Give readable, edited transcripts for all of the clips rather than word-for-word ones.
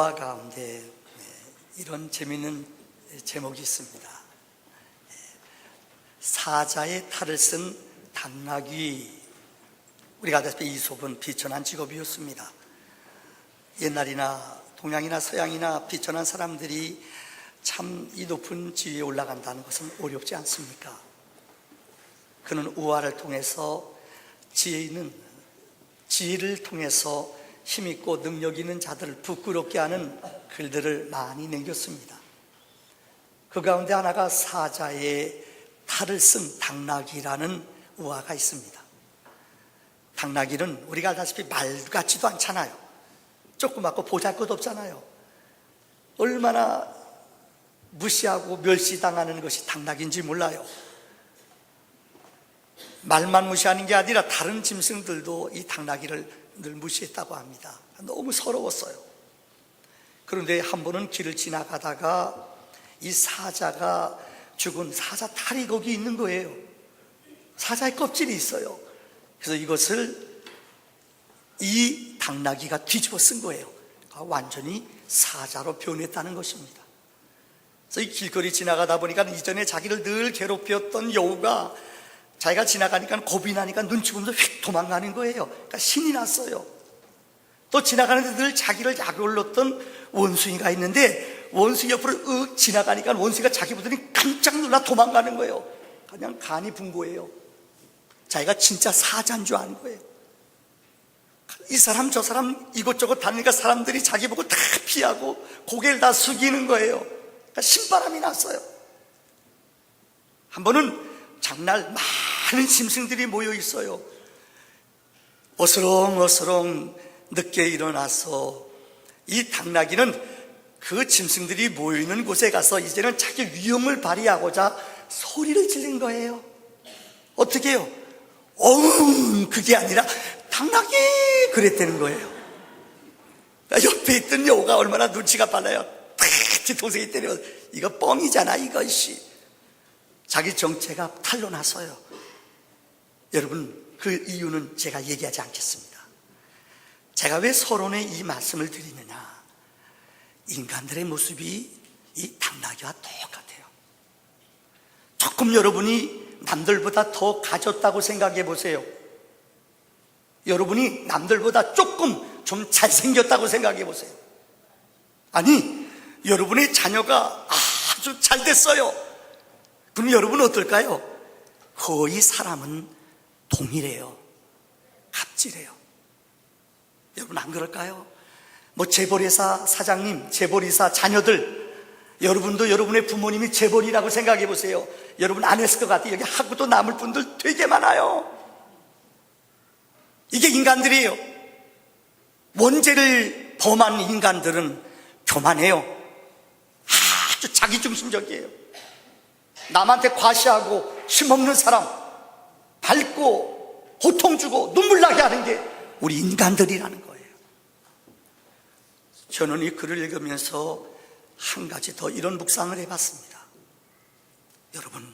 우화 가운데 이런 재미있는 제목이 있습니다. 사자의 탈을 쓴 당나귀. 우리가 아다시피 이솝은 비천한 직업이었습니다. 옛날이나 동양이나 서양이나 비천한 사람들이 참 이 높은 지위에 올라간다는 것은 어렵지 않습니까? 그는 우화를 통해서 지혜를 통해서 힘있고 능력 있는 자들을 부끄럽게 하는 글들을 많이 남겼습니다. 그 가운데 하나가 사자의 탈을 쓴 당나귀라는 우화가 있습니다. 당나귀는 우리가 알다시피 말 같지도 않잖아요. 조그맣고 보잘것없잖아요. 얼마나 무시하고 멸시당하는 것이 당나귀인지 몰라요. 말만 무시하는 게 아니라 다른 짐승들도 이 당나귀를 늘 무시했다고 합니다. 너무 서러웠어요. 그런데 한 번은 길을 지나가다가 이 사자가 죽은 사자 탈이 거기 있는 거예요. 사자의 껍질이 있어요. 그래서 이것을 이 당나귀가 뒤집어 쓴 거예요. 완전히 사자로 변했다는 것입니다. 그래서 이 길거리 지나가다 보니까 이전에 자기를 늘 괴롭혔던 여우가 자기가 지나가니까 겁이 나니까 눈치 보면서 휙 도망가는 거예요. 그러니까 신이 났어요. 또 지나가는데 늘 자기를 약올렸던 원숭이가 있는데 원숭이 옆으로 윽 지나가니까 원숭이가 자기 보더니 깜짝 놀라 도망가는 거예요. 그냥 간이 분 거예요. 자기가 진짜 사자인 줄 아는 거예요. 이 사람 저 사람 이것저것 다니니까 사람들이 자기 보고 다 피하고 고개를 다 숙이는 거예요. 그러니까 신바람이 났어요. 한 번은 장날 많은 짐승들이 모여 있어요. 어스렁어스렁 늦게 일어나서 이 당나귀는 그 짐승들이 모여있는 곳에 가서 이제는 자기 위엄을 발휘하고자 소리를 지른 거예요. 어떻게 해요? 어흥, 그게 아니라 당나귀 그랬다는 거예요. 옆에 있던 여우가 얼마나 눈치가 빨라요. 탁 뒤통수에 때려. 이거 뻥이잖아 이것이. 자기 정체가 탄로 났어요. 여러분, 그 이유는 제가 얘기하지 않겠습니다. 제가 왜 서론에 이 말씀을 드리느냐, 인간들의 모습이 이 당나귀와 똑같아요. 조금 여러분이 남들보다 더 가졌다고 생각해 보세요. 여러분이 남들보다 조금 좀 잘생겼다고 생각해 보세요. 아니, 여러분의 자녀가 아주 잘 됐어요. 그럼 여러분은 어떨까요? 거의 사람은 동일해요. 갑질해요. 여러분 안 그럴까요? 뭐 재벌회사 사장님, 재벌이사 자녀들, 여러분도 여러분의 부모님이 재벌이라고 생각해 보세요. 여러분 안 했을 것 같아요. 여기 하고도 남을 분들 되게 많아요. 이게 인간들이에요. 원죄를 범한 인간들은 교만해요. 아주 자기중심적이에요. 남한테 과시하고 힘없는 사람, 밟고 고통 주고 눈물 나게 하는 게 우리 인간들이라는 거예요. 저는 이 글을 읽으면서 한 가지 더 이런 묵상을 해봤습니다. 여러분,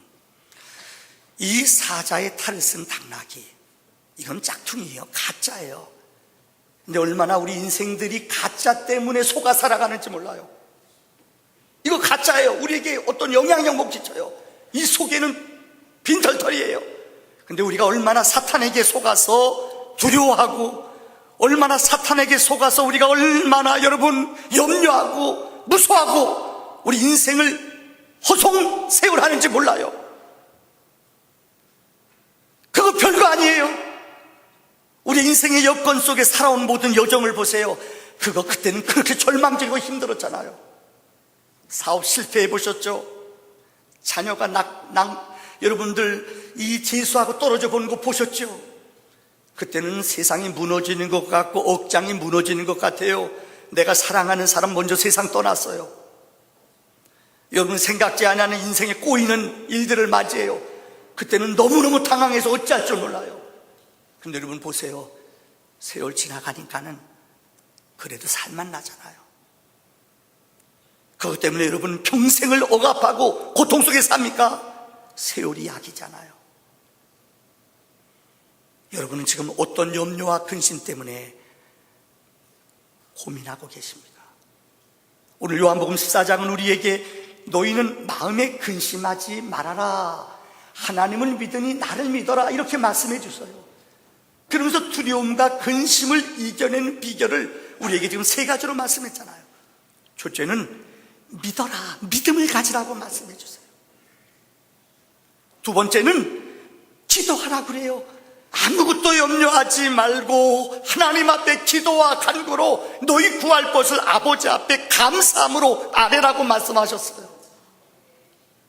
이 사자의 탈을 쓴 당나귀, 이건 짝퉁이에요. 가짜예요. 근데 얼마나 우리 인생들이 가짜 때문에 속아 살아가는지 몰라요. 이거 가짜예요. 우리에게 어떤 영향력 못 끼쳐요. 이 속에는 빈털털이에요. 근데 우리가 얼마나 사탄에게 속아서 두려워하고, 얼마나 사탄에게 속아서 우리가 얼마나 여러분 염려하고 무서워하고 우리 인생을 허송세월하는지 몰라요. 그거 별거 아니에요. 우리 인생의 여건 속에 살아온 모든 여정을 보세요. 그거 그때는 그렇게 절망적이고 힘들었잖아요. 사업 실패해 보셨죠? 자녀가 여러분들 이 재수하고 떨어져 보는 거 보셨죠? 그때는 세상이 무너지는 것 같고 억장이 무너지는 것 같아요. 내가 사랑하는 사람 먼저 세상 떠났어요. 여러분 생각지 않는 인생에 꼬이는 일들을 맞이해요. 그때는 너무너무 당황해서 어찌할 줄 몰라요. 근데 여러분 보세요. 세월 지나가니까는 그래도 살만 나잖아요. 그것 때문에 여러분 평생을 억압하고 고통 속에 삽니까? 세월이 약이잖아요. 여러분은 지금 어떤 염려와 근심 때문에 고민하고 계십니까? 오늘 요한복음 14장은 우리에게 너희는 마음에 근심하지 말아라, 하나님을 믿으니 나를 믿어라, 이렇게 말씀해 주세요. 그러면서 두려움과 근심을 이겨내는 비결을 우리에게 지금 세 가지로 말씀했잖아요. 첫째는 믿어라, 믿음을 가지라고 말씀해 주세요. 두 번째는 기도하라 그래요. 아무것도 염려하지 말고 하나님 앞에 기도와 간구로 너희 구할 것을 아버지 앞에 감사함으로 아뢰라고 말씀하셨어요.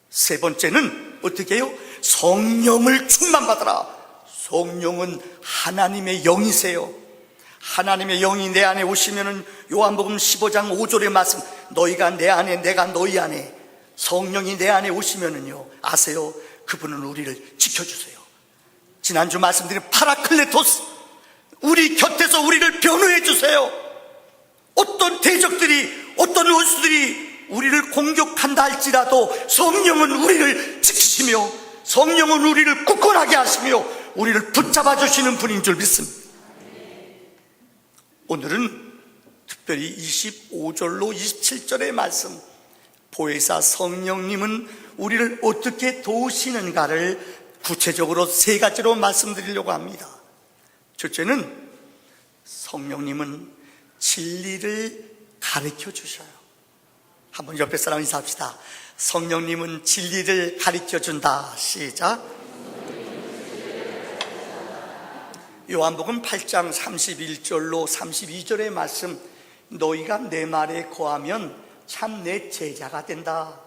세 번째는 어떻게 해요? 성령을 충만받으라. 성령은 하나님의 영이세요. 하나님의 영이 내 안에 오시면은 요한복음 15장 5절의 말씀, 너희가 내 안에 내가 너희 안에, 성령이 내 안에 오시면은요, 아세요? 그분은 우리를 지켜주세요. 지난주 말씀드린 파라클레토스, 우리 곁에서 우리를 변호해 주세요. 어떤 대적들이, 어떤 원수들이 우리를 공격한다 할지라도 성령은 우리를 지키시며 성령은 우리를 굳건하게 하시며 우리를 붙잡아 주시는 분인 줄 믿습니다. 오늘은 특별히 25절로 27절의 말씀, 보혜사 성령님은 우리를 어떻게 도우시는가를 구체적으로 세 가지로 말씀드리려고 합니다. 첫째는 성령님은 진리를 가르쳐 주셔요. 한번 옆에 사람 인사합시다. 성령님은 진리를 가르쳐 준다. 시작. 요한복음 8장 31절로 32절의 말씀, 너희가 내 말에 거하면 참 내 제자가 된다.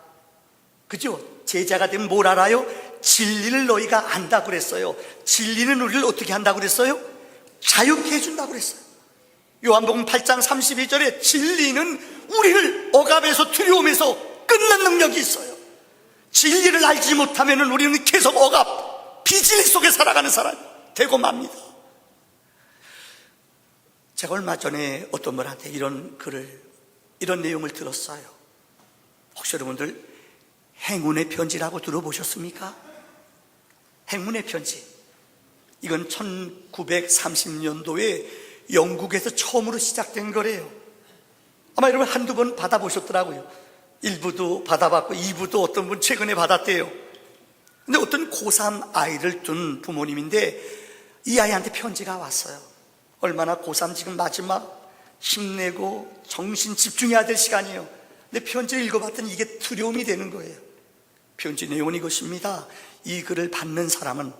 그죠? 제자가 되면 뭘 알아요? 진리를 너희가 안다 그랬어요. 진리는 우리를 어떻게 한다고 그랬어요? 자유케 해준다고 그랬어요. 요한복음 8장 32절에 진리는 우리를 억압에서 두려움에서 끊는 능력이 있어요. 진리를 알지 못하면 우리는 계속 억압, 비진리 속에 살아가는 사람이 되고 맙니다. 제가 얼마 전에 어떤 분한테 이런 내용을 들었어요. 혹시 여러분들 행운의 편지라고 들어보셨습니까? 행운의 편지. 이건 1930년도에 영국에서 처음으로 시작된 거래요. 아마 여러분 한두 번 받아보셨더라고요. 1부도 받아봤고 2부도 어떤 분 최근에 받았대요. 근데 어떤 고3 아이를 둔 부모님인데 이 아이한테 편지가 왔어요. 얼마나 고3 지금 마지막 힘내고 정신 집중해야 될 시간이에요. 근데 편지를 읽어봤더니 이게 두려움이 되는 거예요. 편지 내용은 이것입니다. 이 글을 받는 사람은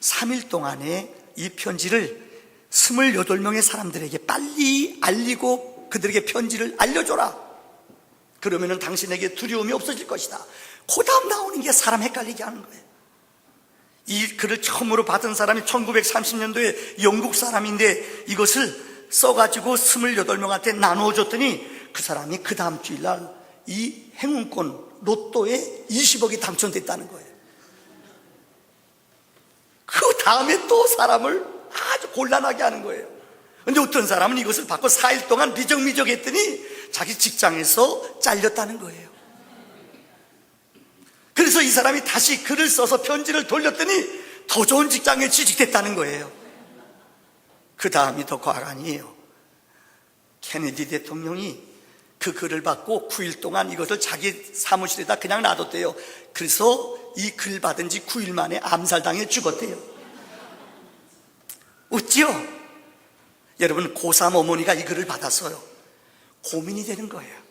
3일 동안에 이 편지를 28명의 사람들에게 빨리 알리고 그들에게 편지를 알려줘라. 그러면은 당신에게 두려움이 없어질 것이다. 그 다음 나오는 게 사람 헷갈리게 하는 거예요. 이 글을 처음으로 받은 사람이 1930년도에 영국 사람인데 이것을 써가지고 28명한테 나누어 줬더니 그 사람이 그 다음 주일날 이 행운권 로또에 20억이 당첨됐다는 거예요. 그 다음에 또 사람을 아주 곤란하게 하는 거예요. 근데 어떤 사람은 이것을 받고 4일 동안 미적미적 했더니 자기 직장에서 잘렸다는 거예요. 그래서 이 사람이 다시 글을 써서 편지를 돌렸더니 더 좋은 직장에 취직됐다는 거예요. 그 다음이 더 과간이에요. 케네디 대통령이 그 글을 받고 9일 동안 이것을 자기 사무실에다 그냥 놔뒀대요. 그래서 이 글 받은 지 9일 만에 암살당해 죽었대요. 웃지요? 여러분, 고3 어머니가 이 글을 받았어요. 고민이 되는 거예요.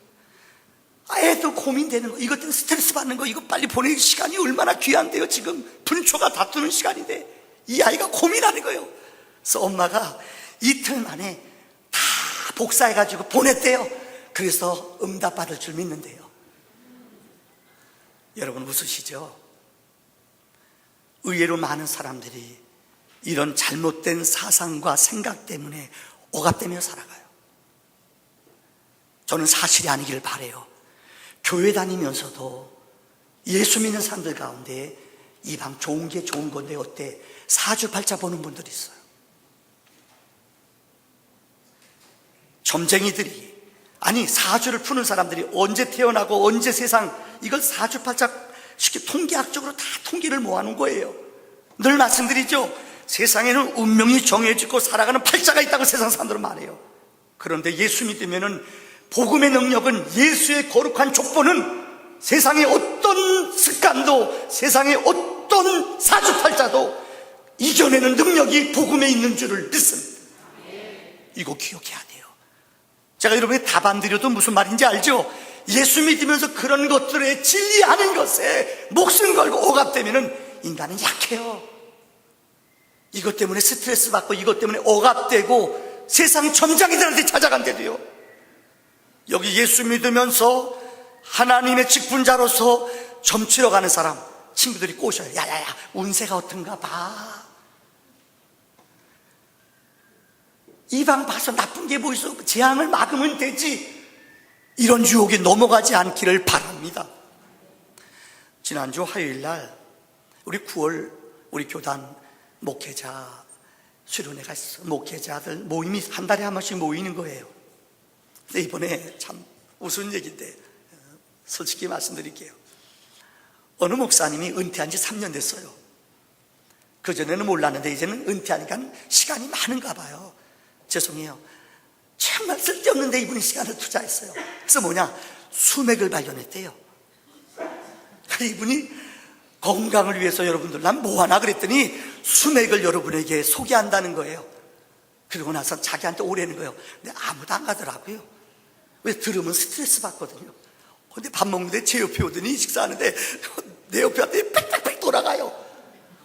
애도 고민되는 거, 이것 때문에 스트레스 받는 거, 이거 빨리 보낼 시간이 얼마나 귀한데요. 지금 분초가 다투는 시간인데 이 아이가 고민하는 거예요. 그래서 엄마가 이틀 만에 다 복사해가지고 보냈대요. 그래서 응답받을 줄 믿는데요. 여러분 웃으시죠? 의외로 많은 사람들이 이런 잘못된 사상과 생각 때문에 억압되며 살아가요. 저는 사실이 아니기를 바라요. 교회 다니면서도 예수 믿는 사람들 가운데 이방 좋은 게 좋은 건데 어때? 사주팔자 보는 분들이 있어요. 점쟁이들이, 아니 사주를 푸는 사람들이 언제 태어나고 언제 세상, 이걸 사주팔자 쉽게 통계학적으로 다 통계를 모아놓은 거예요. 늘 말씀드리죠. 세상에는 운명이 정해지고 살아가는 팔자가 있다고 세상 사람들은 말해요. 그런데 예수 믿으면은 복음의 능력은, 예수의 거룩한 족보는 세상의 어떤 습관도, 세상의 어떤 사주팔자도 이겨내는 능력이 복음에 있는 줄을 믿습니다. 이거 기억해야 돼요. 제가 여러분에게 답 안 드려도 무슨 말인지 알죠? 예수 믿으면서 그런 것들에 진리하는 것에 목숨 걸고 억압되면은 인간은 약해요. 이것 때문에 스트레스 받고, 이것 때문에 억압되고 세상 점장이들한테 찾아간대도요. 여기 예수 믿으면서 하나님의 직분자로서 점치러 가는 사람, 친구들이 꼬셔요. 야야야, 운세가 어떤가 봐. 이방 봐서 나쁜 게 뭐 있어? 재앙을 막으면 되지. 이런 유혹에 넘어가지 않기를 바랍니다. 지난주 화요일날 우리 9월 우리 교단 목회자 수련회가 있어. 목회자들 모임이 한 달에 한 번씩 모이는 거예요. 근데 이번에 참 우스운 얘기인데 솔직히 말씀드릴게요. 어느 목사님이 은퇴한 지 3년 됐어요. 그전에는 몰랐는데 이제는 은퇴하니까 시간이 많은가 봐요. 죄송해요. 정말 쓸데없는데 이분이 시간을 투자했어요. 그래서 뭐냐, 수맥을 발견했대요. 그래서 이분이 건강을 위해서 여러분들 난 뭐하나 그랬더니 수맥을 여러분에게 소개한다는 거예요. 그러고 나서 자기한테 오라는 거예요. 근데 아무도 안 가더라고요. 왜? 들으면 스트레스 받거든요. 근데 밥 먹는데 제 옆에 오더니 식사하는데 내 옆에 왔더니 빽빽빽 돌아가요.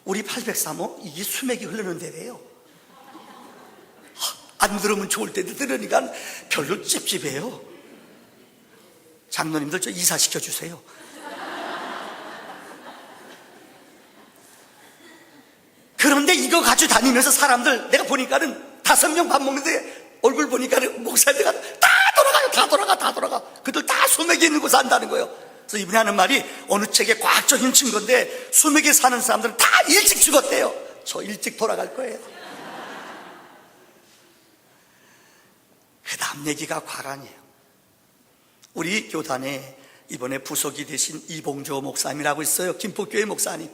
우리 803호 이게 수맥이 흐르는 데래요. 안 들으면 좋을 때도 들으니까 별로 찝찝해요. 장로님들 저 이사시켜 주세요. 그런데 이거 가지고 다니면서 사람들 내가 보니까는 5명 밥 먹는데 얼굴 보니까는 목사님들 다 돌아가요. 다 돌아가. 그들 다 수맥에 있는 곳에 산다는 거예요. 그래서 이분이 하는 말이 어느 책에 과학적인 증거인데 수맥에 사는 사람들은 다 일찍 죽었대요. 저 일찍 돌아갈 거예요. 그 다음 얘기가 과간이에요. 우리 교단에 이번에 부속이 되신 이봉조 목사님이라고 있어요. 김포교회 목사님.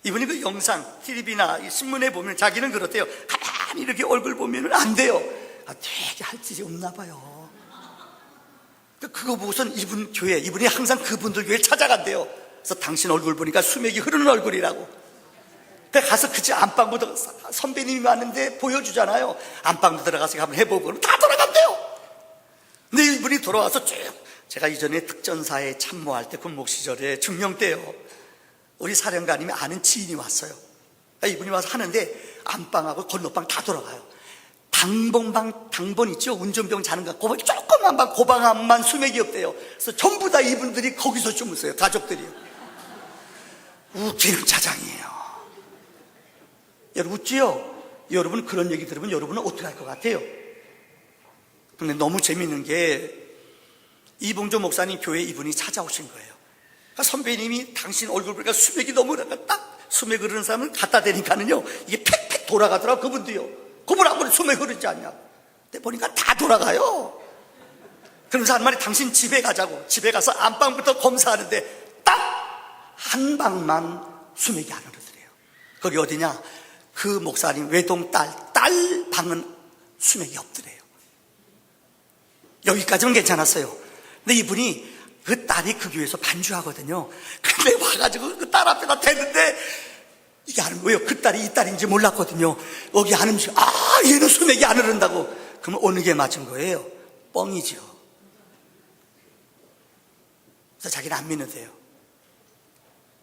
이분이 그 영상, TV나 신문에 보면 자기는 그렇대요. 가만히 이렇게 얼굴 보면 안 돼요. 되게 할 짓이 없나 봐요. 그거 보고선 이분이 항상 그분들 교회에 찾아간대요. 그래서 당신 얼굴 보니까 수맥이 흐르는 얼굴이라고. 가서 그치 안방부터 선배님이 왔는데 보여주잖아요. 안방도 들어가서 한번 해보고 다 돌아간대요. 근데 이분이 돌아와서 쭉, 제가 이전에 특전사에 참모할 때 군목 시절에 중령 때요, 우리 사령관님이 아는 지인이 왔어요. 이분이 와서 하는데 안방하고 건너방 다 돌아가요. 당번 있죠? 운전병 자는 거, 그 조그만 방, 그 방 안만 수맥이 없대요. 그래서 전부 다 이분들이 거기서 주무세요. 가족들이요. 웃기는 자장이에요. 여러분 웃지요? 여러분 그런 얘기 들으면 여러분은 어떻게 할 것 같아요? 근데 너무 재밌는 게 이봉조 목사님 교회에 이분이 찾아오신 거예요. 그러니까 선배님이 당신 얼굴 보니까 수맥이 너무 딱 수맥 흐르는 사람을 갖다 대니까는요 이게 팩팩 돌아가더라고. 그분도요. 그분 아무리 수맥 흐르지 않냐. 근데 보니까 다 돌아가요. 그러면서 한 말이 당신 집에 가자고. 집에 가서 안방부터 검사하는데 딱 한 방만 수맥이 안 흐르더래요. 거기 어디냐? 그 목사님 외동 딸 방은 수맥이 없더래요. 여기까지는 괜찮았어요. 근데 이분이 그 딸이 그 교회에서 반주하거든요. 근데 와가지고 그 딸 앞에다 대는데 이게 안 뭐예요? 그 딸이 이 딸인지 몰랐거든요. 여기 안 음식, 얘는 수맥이 안 흐른다고. 그러면 어느 게 맞은 거예요? 뻥이죠. 그래서 자기는 안 믿는데요.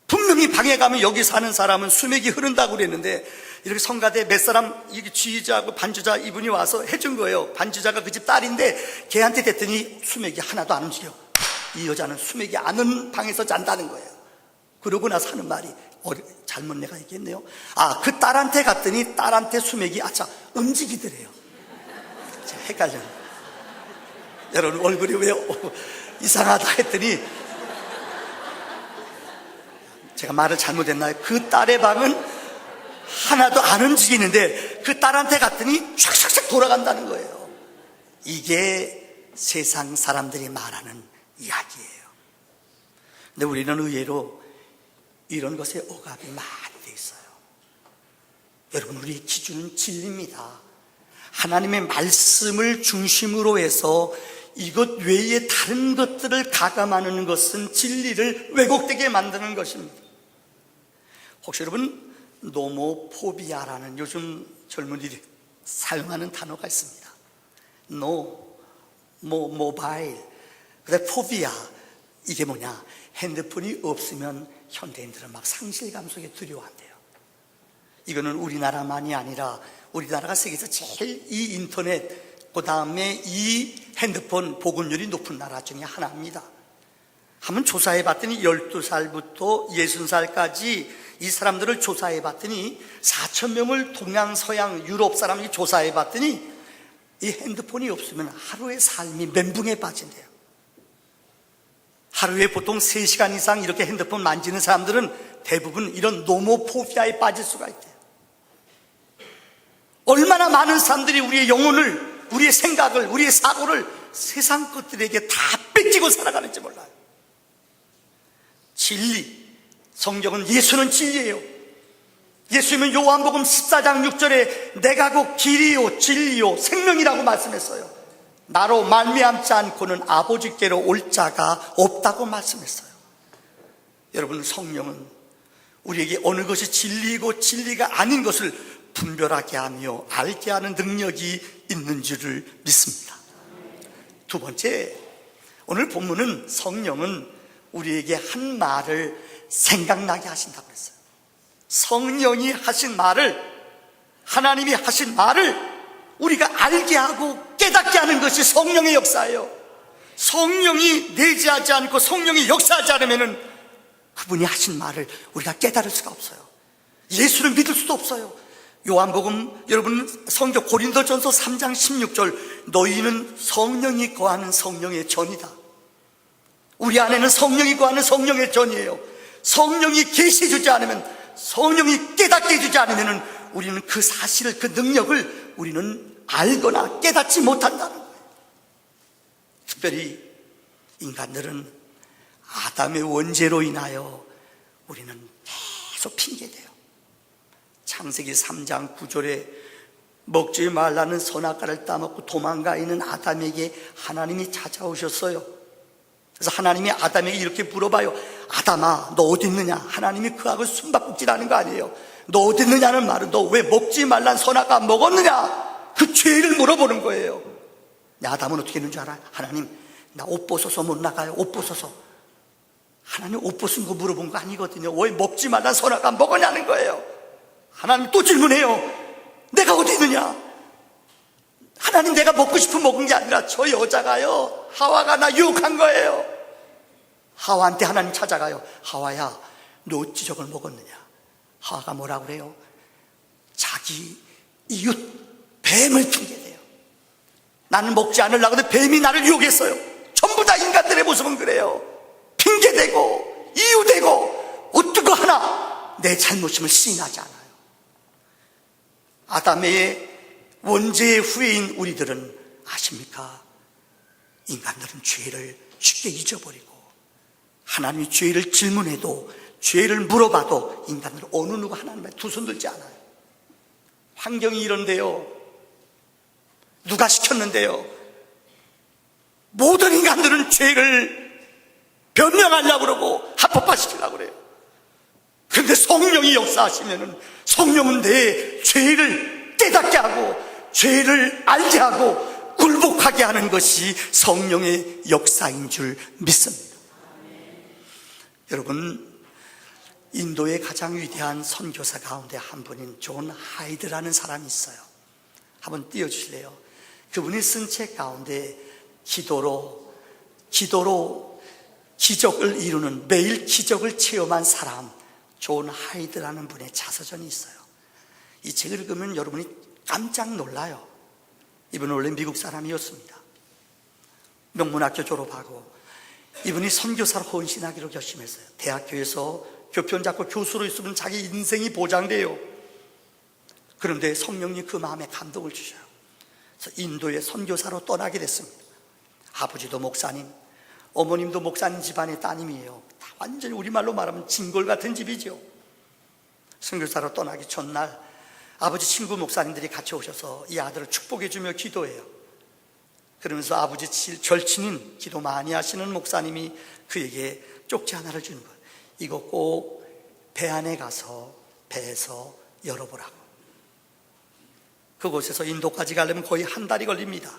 분명히 방에 가면 여기 사는 사람은 수맥이 흐른다고 그랬는데 이렇게 성가대 몇 사람 이게 지휘자하고 반주자 이분이 와서 해준 거예요. 반주자가 그 집 딸인데 걔한테 됐더니 수맥이 하나도 안 움직여. 이 여자는 수맥이 안 오는 방에서 잔다는 거예요. 그러고 나서 하는 말이 잘못 내가 얘기했네요. 그 딸한테 갔더니 딸한테 수맥이 움직이더래요. 헷갈려요. 여러분 얼굴이 왜 이상하다 했더니 제가 말을 잘못했나요? 그 딸의 방은 하나도 안 움직이는데 그 딸한테 갔더니 샥샥샥 돌아간다는 거예요. 이게 세상 사람들이 말하는 이야기예요. 근데 우리는 의외로 이런 것에 억압이 많이 돼 있어요. 여러분, 우리의 기준은 진리입니다. 하나님의 말씀을 중심으로 해서 이것 외에 다른 것들을 가감하는 것은 진리를 왜곡되게 만드는 것입니다. 혹시 여러분 노모포비아라는 요즘 젊은이들이 사용하는 단어가 있습니다. 모바일, 그다음에 포비아. 이게 뭐냐? 핸드폰이 없으면 현대인들은 막 상실감 속에 두려워한대요. 이거는 우리나라만이 아니라 우리나라가 세계에서 제일 이 인터넷, 그 다음에 이 핸드폰 보급률이 높은 나라 중에 하나입니다. 한번 조사해 봤더니 12살부터 60살까지 이 사람들을 조사해 봤더니 4,000명을 동양, 서양, 유럽 사람이 조사해 봤더니 이 핸드폰이 없으면 하루의 삶이 멘붕에 빠진대요. 하루에 보통 3시간 이상 이렇게 핸드폰 만지는 사람들은 대부분 이런 노모포비아에 빠질 수가 있대요. 얼마나 많은 사람들이 우리의 영혼을, 우리의 생각을, 우리의 사고를 세상 것들에게 다 뺏기고 살아가는지 몰라요. 진리, 성경은 예수는 진리예요. 예수님은 요한복음 14장 6절에 내가 곧 길이요 진리요 생명이라고 말씀했어요. 나로 말미암지 않고는 아버지께로 올 자가 없다고 말씀했어요. 여러분, 성령은 우리에게 어느 것이 진리이고 진리가 아닌 것을 분별하게 하며 알게 하는 능력이 있는 줄을 믿습니다. 두 번째, 오늘 본문은 성령은 우리에게 한 말을 생각나게 하신다고 했어요. 성령이 하신 말을, 하나님이 하신 말을 우리가 알게 하고 깨닫게 하는 것이 성령의 역사예요. 성령이 내재하지 않고 성령이 역사하지 않으면 그분이 하신 말을 우리가 깨달을 수가 없어요. 예수를 믿을 수도 없어요. 요한복음, 여러분 성경 고린도전서 3장 16절, 너희는 성령이 거하는 성령의 전이다. 우리 안에는 성령이 거하는 성령의 전이에요. 성령이 계시해주지 않으면, 성령이 깨닫게 해주지 않으면 우리는 그 사실을, 그 능력을 우리는 알거나 깨닫지 못한다는 거예요. 특별히 인간들은 아담의 원죄로 인하여 우리는 계속 핑계대요. 창세기 3장 9절에 먹지 말라는 선악과를 따먹고 도망가 있는 아담에게 하나님이 찾아오셨어요. 그래서 하나님이 아담에게 이렇게 물어봐요. 아담아, 너 어디 있느냐? 하나님이 그 악을 숨바꼭질하는 거 아니에요. 너 어디 있느냐는 말은 너 왜 먹지 말란 선악과 먹었느냐? 그 죄를 물어보는 거예요. 아담은 어떻게 했는 줄 알아요? 하나님, 나 옷 벗어서 못 나가요. 옷 벗어서. 하나님 옷 벗은 거 물어본 거 아니거든요. 왜 먹지 말란 선악과 먹었냐는 거예요. 하나님 또 질문해요. 내가 어디 있느냐? 하나님, 내가 먹고 싶은 먹은 게 아니라 저 여자가요, 하와가 나 유혹한 거예요. 하와한테 하나님 찾아가요. 하와야, 너 어찌 저걸 먹었느냐? 하와가 뭐라고 그래요? 자기 이웃 뱀을 핑계대요. 나는 먹지 않으려고 하는데 뱀이 나를 유혹했어요. 전부 다 인간들의 모습은 그래요. 핑계대고 이유대고 어떻고 하나 내 잘못임을 시인하지 않아요. 아담의 원죄의 후예인 우리들은 아십니까? 인간들은 죄를 쉽게 잊어버리고, 하나님이 죄를 질문해도, 죄를 물어봐도 인간들은 어느 누구 하나님의 두 손 들지 않아요. 환경이 이런데요, 누가 시켰는데요? 모든 인간들은 죄를 변명하려고 그러고 합법화시키려고 그래요. 그런데 성령이 역사하시면은, 성령은 내 죄를 깨닫게 하고 죄를 알게 하고 굴복하게 하는 것이 성령의 역사인 줄 믿습니다. 여러분, 인도의 가장 위대한 선교사 가운데 한 분인 존 하이드라는 사람이 있어요. 한번 띄워주실래요? 그분이 쓴 책 가운데 기도로 기적을 이루는, 매일 기적을 체험한 사람, 존 하이드라는 분의 자서전이 있어요. 이 책을 읽으면 여러분이 깜짝 놀라요. 이분은 원래 미국 사람이었습니다. 명문학교 졸업하고 이분이 선교사로 헌신하기로 결심했어요. 대학교에서 교편 잡고 교수로 있으면 자기 인생이 보장돼요. 그런데 성령님 그 마음에 감동을 주셔요. 그래서 인도의 선교사로 떠나게 됐습니다. 아버지도 목사님, 어머님도 목사님 집안의 따님이에요. 다 완전히 우리말로 말하면 진골 같은 집이죠. 선교사로 떠나기 전날 아버지 친구 목사님들이 같이 오셔서 이 아들을 축복해 주며 기도해요. 그러면서 아버지 절친인 기도 많이 하시는 목사님이 그에게 쪽지 하나를 주는 거예요. 이거 꼭 배 안에 가서 배에서 열어보라고. 그곳에서 인도까지 가려면 거의 한 달이 걸립니다.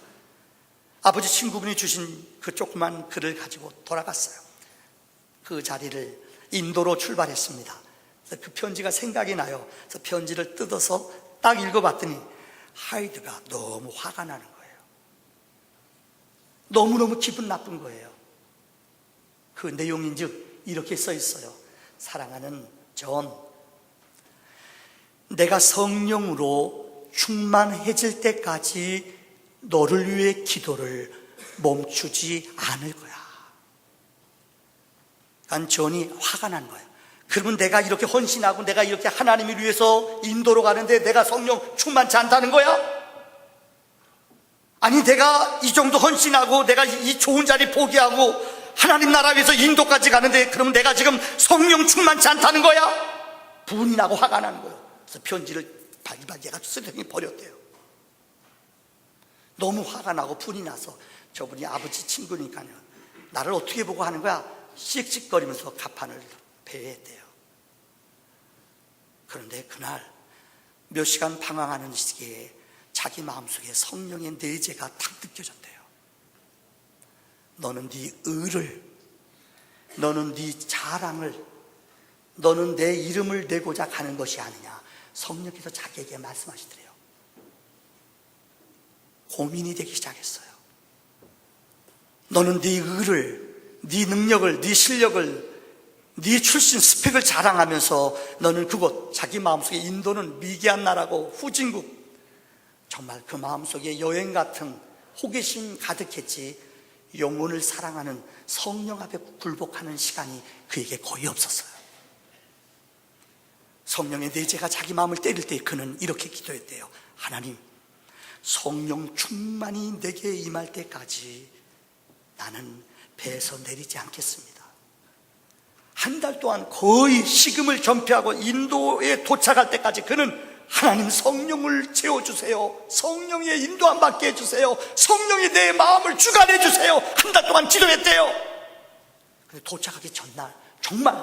아버지 친구분이 주신 그 조그만 글을 가지고 돌아갔어요. 그 자리를 인도로 출발했습니다. 그래서 그 편지가 생각이 나요. 그래서 편지를 뜯어서 딱 읽어봤더니 하이드가 너무 화가 나는 거예요. 너무너무 기분 나쁜 거예요. 그 내용인즉 이렇게 써 있어요. 사랑하는 존, 내가 성령으로 충만해질 때까지 너를 위해 기도를 멈추지 않을 거야. 그러니까 존이 화가 난 거예요. 그러면 내가 이렇게 헌신하고 내가 이렇게 하나님을 위해서 인도로 가는데 내가 성령 충만치 않다는 거야? 아니, 내가 이 정도 헌신하고 내가 이 좋은 자리 포기하고 하나님 나라 위해서 인도까지 가는데 그럼 내가 지금 성령 충만치 않다는 거야? 분이 나고 화가 나는 거예요. 그래서 편지를 발기발기 해가지고 쓰레기 버렸대요. 너무 화가 나고 분이 나서 저분이 아버지 친구니까요, 나를 어떻게 보고 하는 거야? 씩씩거리면서 가판을 배회했대요. 그런데 그날 몇 시간 방황하는 시기에 자기 마음속에 성령의 내재가 탁 느껴졌대요. 너는 네 의를, 너는 네 자랑을, 너는 내 이름을 내고자 가는 것이 아니냐. 성령께서 자기에게 말씀하시더래요. 고민이 되기 시작했어요. 너는 네 의를, 네 능력을, 네 실력을, 네 출신 스펙을 자랑하면서 너는 그곳, 자기 마음속에 인도는 미개한 나라고 후진국, 정말 그 마음속에 여행 같은 호기심 가득했지 영혼을 사랑하는 성령 앞에 굴복하는 시간이 그에게 거의 없었어요. 성령의 내재가 자기 마음을 때릴 때 그는 이렇게 기도했대요. 하나님, 성령 충만이 내게 임할 때까지 나는 배에서 내리지 않겠습니다. 한 달 동안 거의 식음을 전폐하고 인도에 도착할 때까지 그는 하나님 성령을 채워주세요. 성령의 인도함 받게 해주세요. 성령이 내 마음을 주관해 주세요. 한 달 동안 기도했대요. 근데 도착하기 전날 정말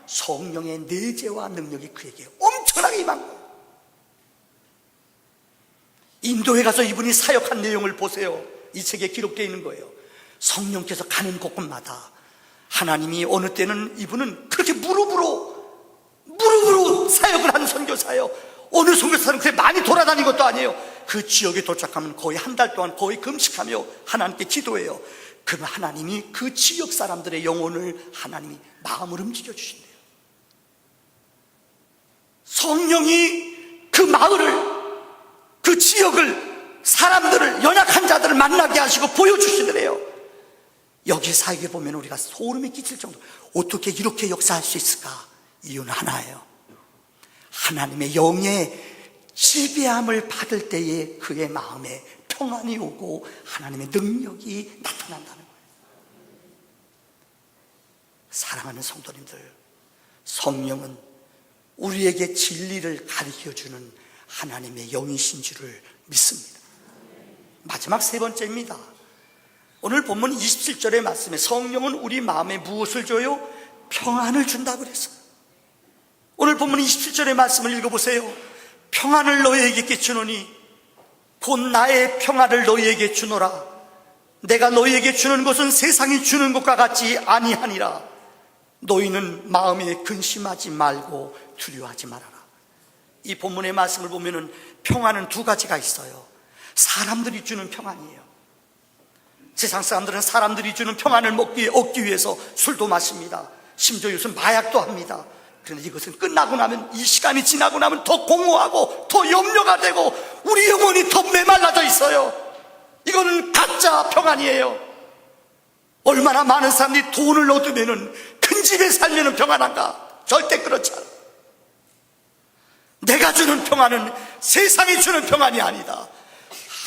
성령의 내재와 능력이 그에게 엄청나게 임한 거예요. 인도에 가서 이분이 사역한 내용을 보세요. 이 책에 기록되어 있는 거예요. 성령께서 가는 곳곳마다 하나님이 어느 때는 이분은 그렇게 무릎으로 사역을 하는 선교사예요. 어느 선교사는 그렇게 많이 돌아다닌 것도 아니에요. 그 지역에 도착하면 거의 한 달 동안 거의 금식하며 하나님께 기도해요. 그러면 하나님이 그 지역 사람들의 영혼을 하나님이 마음을 움직여 주신대요. 성령이 그 마을을, 그 지역을, 사람들을, 연약한 자들을 만나게 하시고 보여주시더래요. 여기 사역에 보면 우리가 소름이 끼칠 정도, 어떻게 이렇게 역사할 수 있을까? 이유는 하나예요. 하나님의 영의 지배함을 받을 때에 그의 마음에 평안이 오고 하나님의 능력이 나타난다는 거예요. 사랑하는 성도님들, 성령은 우리에게 진리를 가르쳐주는 하나님의 영이신 줄을 믿습니다. 마지막 세 번째입니다. 오늘 본문 27절의 말씀에 성령은 우리 마음에 무엇을 줘요? 평안을 준다고 그랬어요. 오늘 본문 27절의 말씀을 읽어보세요. 평안을 너희에게 주노니 곧 나의 평안을 너희에게 주노라. 내가 너희에게 주는 것은 세상이 주는 것과 같지 아니하니라. 너희는 마음에 근심하지 말고 두려워하지 말아라. 이 본문의 말씀을 보면은 평안은 두 가지가 있어요. 사람들이 주는 평안이에요. 세상 사람들은 사람들이 주는 평안을 얻기 위해서 술도 마십니다. 심지어 요즘 마약도 합니다. 그런데 이것은 끝나고 나면, 이 시간이 지나고 나면 더 공허하고 더 염려가 되고 우리 영혼이 더 메말라져 있어요. 이거는 가짜 평안이에요. 얼마나 많은 사람들이 돈을 얻으면은 큰 집에 살면은 평안한가? 절대 그렇지 않아. 내가 주는 평안은 세상이 주는 평안이 아니다.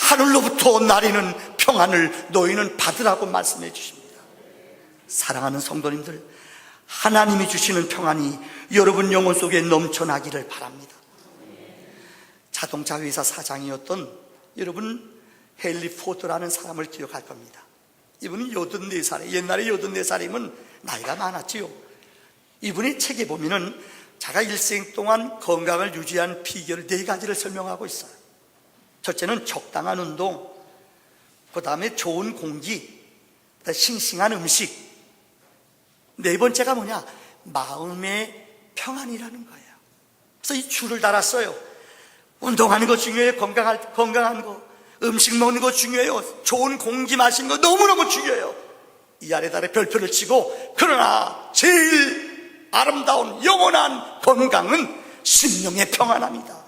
하늘로부터 나리는 평안을 너희는 받으라고 말씀해 주십니다. 사랑하는 성도님들, 하나님이 주시는 평안이 여러분 영혼 속에 넘쳐나기를 바랍니다. 자동차 회사 사장이었던 여러분 헨리 포드라는 사람을 기억할 겁니다. 이분은 84살에, 옛날에 84살이면 나이가 많았지요. 이분의 책에 보면은 자가 일생 동안 건강을 유지한 비결 4가지를 설명하고 있어요. 첫째는 적당한 운동, 그 다음에 좋은 공기, 싱싱한 음식, 4번째가 뭐냐? 마음의 평안이라는 거예요. 그래서 이 줄을 달았어요. 운동하는 거 중요해요. 건강한 거, 음식 먹는 거 중요해요. 좋은 공기 마시는 거 너무너무 중요해요. 이 아래다래 별표를 치고, 그러나 제일 아름다운 영원한 건강은 심령의 평안함이다.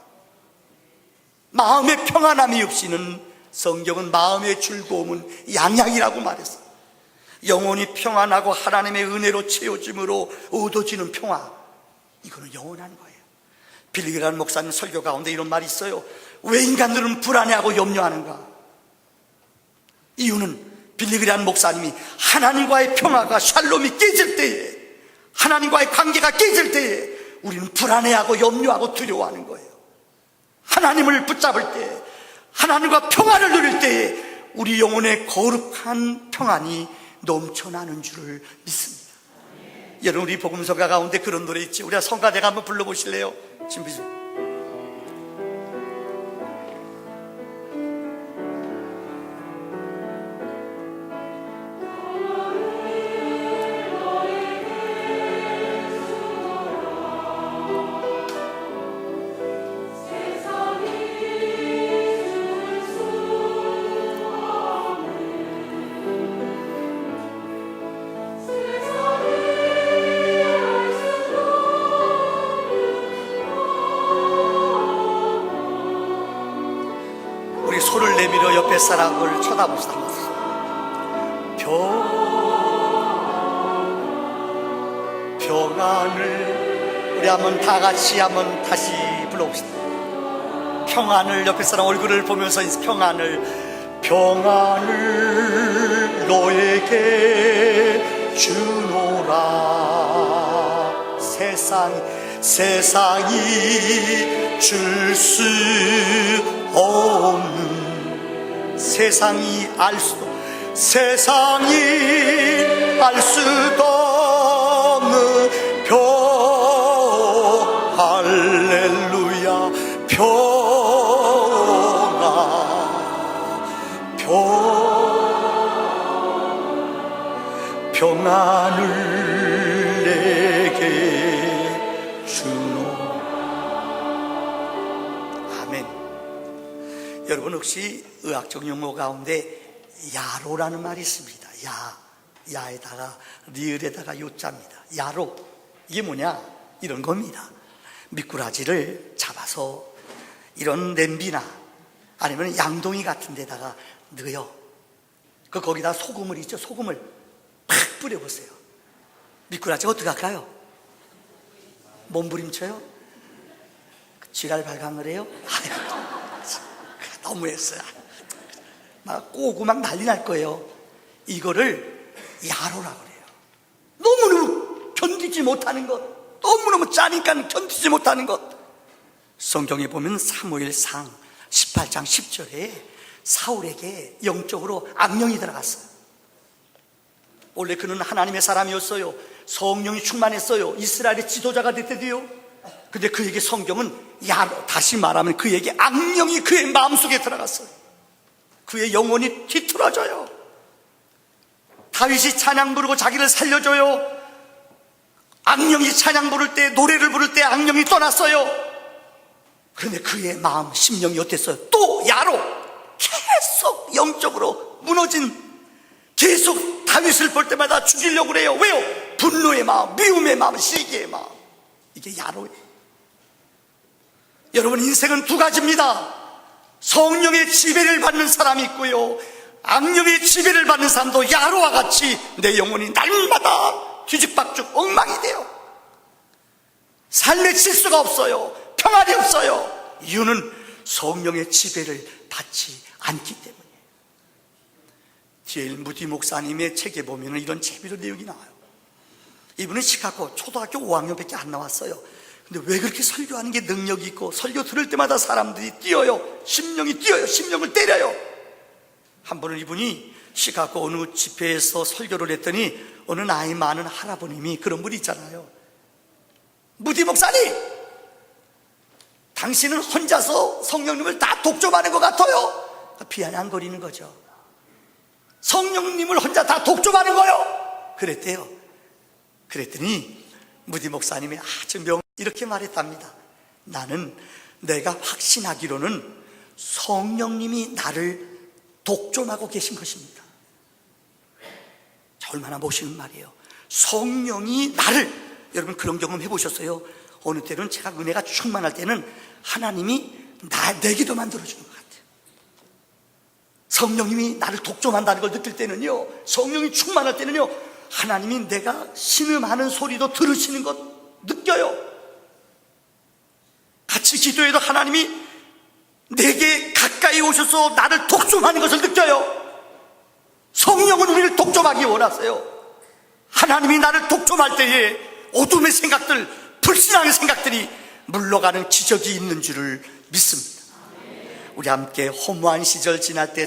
마음의 평안함이 없이는, 성경은 마음의 즐거움은 양약이라고 말했어요. 영혼이 평안하고 하나님의 은혜로 채워짐으로 얻어지는 평화, 이거는 영원한 거예요. 빌리 그레이엄 목사님 설교 가운데 이런 말이 있어요. 왜 인간들은 불안해하고 염려하는가? 이유는 빌리 그레이엄 목사님이 하나님과의 평화가 샬롬이 깨질 때에, 하나님과의 관계가 깨질 때에 우리는 불안해하고 염려하고 두려워하는 거예요. 하나님을 붙잡을 때, 하나님과 평안을 누릴 때에 우리 영혼의 거룩한 평안이 넘쳐나는 줄을 믿습니다. 여러분, 우리 복음성가 가운데 그런 노래 있지? 우리가 성가대가 한번 불러보실래요? 준비 좀. 손을 내밀어 옆에 사람을 쳐다봅시다. 평안을 우리 한번 다 같이 한번 다시 불러봅시다. 평안을, 옆에 사람 얼굴을 보면서 평안을 너에게 주노라. 세상이 줄 수 없는, 세상이 알 수도 없는 할렐루야 평안을 내게 주노. 아멘. 여러분, 혹시 의학적 용어 가운데 야로라는 말이 있습니다. 야에다가 리을에다가 요자입니다. 야로, 이게 뭐냐? 이런 겁니다. 미꾸라지를 잡아서 이런 냄비나 아니면 양동이 같은 데다가 넣어요. 거기다 소금을 있죠. 소금을 팍 뿌려보세요. 미꾸라지가 어떻게 할까요? 몸부림쳐요? 지랄 발광을 해요? 너무했어요. 막 꼬고 막 난리 날 거예요. 이거를 야로라고 그래요. 너무너무 견디지 못하는 것, 너무너무 짜니까 견디지 못하는 것. 성경에 보면 사무엘상 18장 10절에 사울에게 영적으로 악령이 들어갔어요. 원래 그는 하나님의 사람이었어요. 성령이 충만했어요. 이스라엘의 지도자가 됐대요. 근데 그에게 성경은 야로, 다시 말하면 그에게 악령이 그의 마음속에 들어갔어요. 그의 영혼이 뒤틀어져요. 다윗이 찬양 부르고 자기를 살려줘요. 악령이 찬양 부를 때, 노래를 부를 때 악령이 떠났어요. 그런데 그의 마음, 심령이 어땠어요? 또 야로, 계속 영적으로 무너진, 계속 다윗을 볼 때마다 죽이려고 그래요. 왜요? 분노의 마음, 미움의 마음, 시기의 마음. 이게 야로예요. 여러분, 인생은 두 가지입니다. 성령의 지배를 받는 사람이 있고요, 악령의 지배를 받는 사람도 야로와 같이 내 영혼이 날마다 뒤죽박죽 엉망이 돼요. 삶의 질서가 없어요. 평안이 없어요. 이유는 성령의 지배를 받지 않기 때문이에요. D.L. 무디 목사님의 책에 보면 이런 재미있는 내용이 나와요. 이분은 시카고 초등학교 5학년밖에 안 나왔어요. 근데 왜 그렇게 설교하는 게 능력이 있고 설교 들을 때마다 사람들이 뛰어요. 심령이 뛰어요. 심령을 때려요. 한 번은 이분이 시카고 어느 집회에서 설교를 했더니 어느 나이 많은 할아버님이, 그런 분이 있잖아요. 무디 목사님, 당신은 혼자서 성령님을 다 독점하는 것 같아요. 비아냥거리는 거죠. 성령님을 혼자 다 독점하는 거요, 그랬대요. 그랬더니 무디 목사님이 아주 이렇게 말했답니다. 나는 내가 확신하기로는 성령님이 나를 독점하고 계신 것입니다. 얼마나 멋있는 말이에요. 성령이 나를, 여러분 그런 경험 해보셨어요? 어느 때는 제가 은혜가 충만할 때는 하나님이 내기도 만들어주는 것 같아요. 성령님이 나를 독점한다는 걸 느낄 때는요, 성령이 충만할 때는요, 하나님이 내가 신음하는 소리도 들으시는 것 느껴요. 같이 기도해도 하나님이 내게 가까이 오셔서 나를 독점하는 것을 느껴요. 성령은 우리를 독점하기 원하세요. 하나님이 나를 독점할 때에 어둠의 생각들, 불신앙의 생각들이 물러가는 기적이 있는 줄을 믿습니다. 우리 함께 허무한 시절 지날 때